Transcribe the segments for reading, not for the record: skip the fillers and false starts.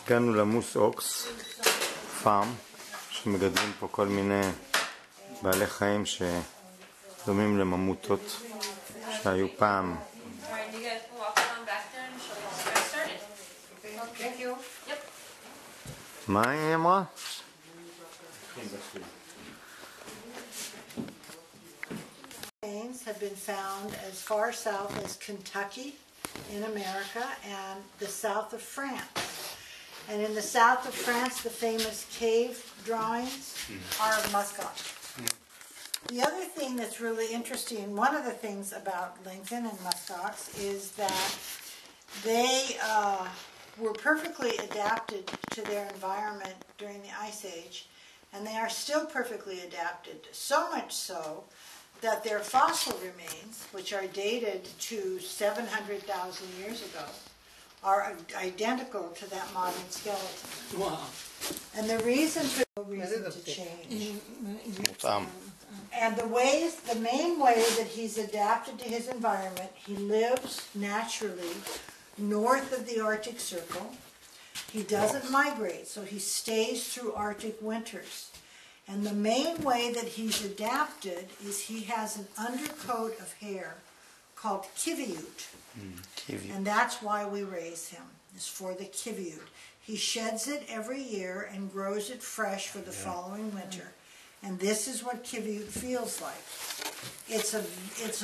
הגענו למוס אוקס פארם, שמגדלים פה כל מיני בעלי חיים שדומים לממוטות שהיו פעם. מה היא אמרה? Have been found as far south as Kentucky in America and the south of France. And in the south of France, the famous cave drawings are muskox. The other thing that's really interesting, one of the things about Lincoln and muskox is that they were perfectly adapted to their environment during the Ice Age, and they are still perfectly adapted, so much so that their fossil remains, which are dated to 700,000 years ago, are identical to that modern skeleton. Wow. And the reason for no reason to change. And the main way that he's adapted to his environment, he lives naturally north of the Arctic Circle. He doesn't migrate, so he stays through Arctic winters. And the main way that he's adapted is he has an undercoat of hair called kiviute. And that's why we raise him, is for the kiviute. He sheds it every year and grows it fresh for the following winter. And this is what kiviute feels like. It's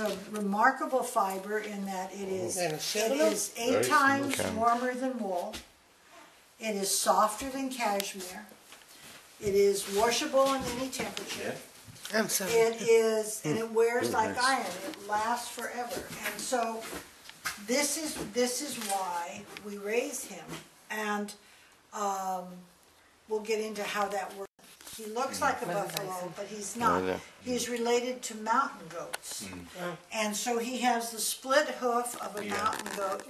a remarkable fiber in that it is 8 times warmer than wool. It is softer than cashmere. It is washable in any temperature. It is, and it wears like iron. It lasts forever. And so this is why we raise him. And we'll get into how that works. He looks like a buffalo, but he's not. He's related to mountain goats. And so he has the split hoof of a mountain goat,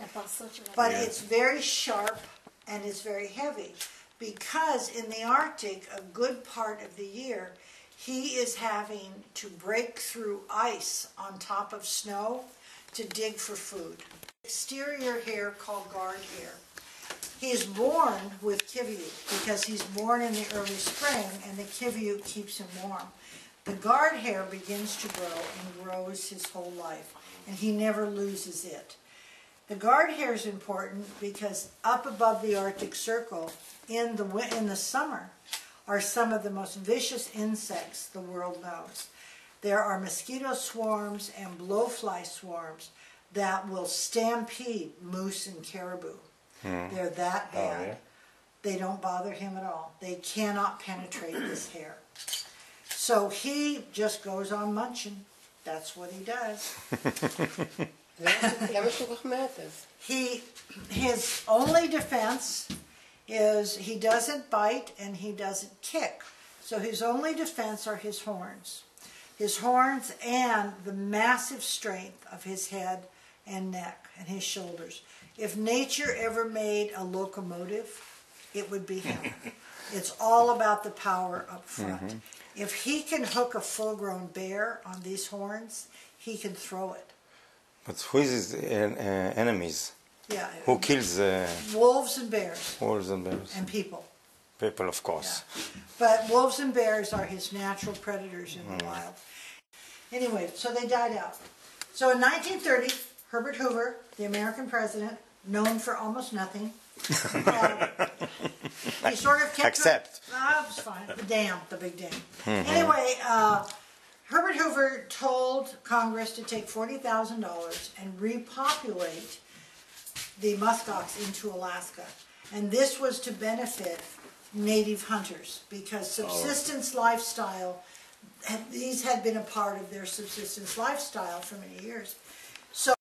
but it's very sharp and it's very heavy. Because in the Arctic, a good part of the year, he is having to break through ice on top of snow to dig for food. Exterior hair called guard hair. He is born with kiviute because he's born in the early spring and the kiviute keeps him warm. The guard hair begins to grow and grows his whole life, and he never loses it. The guard hair is important because up above the Arctic Circle, in the summer, are some of the most vicious insects the world knows. There are mosquito swarms and blowfly swarms that will stampede moose and caribou. They're that bad. They don't bother him at all. They cannot penetrate this hair. So he just goes on munching. That's what he does. His only defense is he doesn't bite and he doesn't kick. So his only defense are his horns. His horns and the massive strength of his head and neck and his shoulders. If nature ever made a locomotive, it would be him. It's all about the power up front. If he can hook a full-grown bear on these horns, he can throw it. But who is his enemies? Yeah. Who kills? Wolves and bears. Wolves and bears. And people. People, of course. Yeah. But wolves and bears are his natural predators in the wild. Anyway, so they died out. So in 1930, Herbert Hoover, the American president, known for almost nothing, he sort of kept... Except. It was fine. The dam, the big dam. Anyway, Herbert Hoover told Congress to take $40,000 and repopulate the muskox into Alaska. And this was to benefit native hunters because subsistence lifestyle, these had been a part of their subsistence lifestyle for many years. So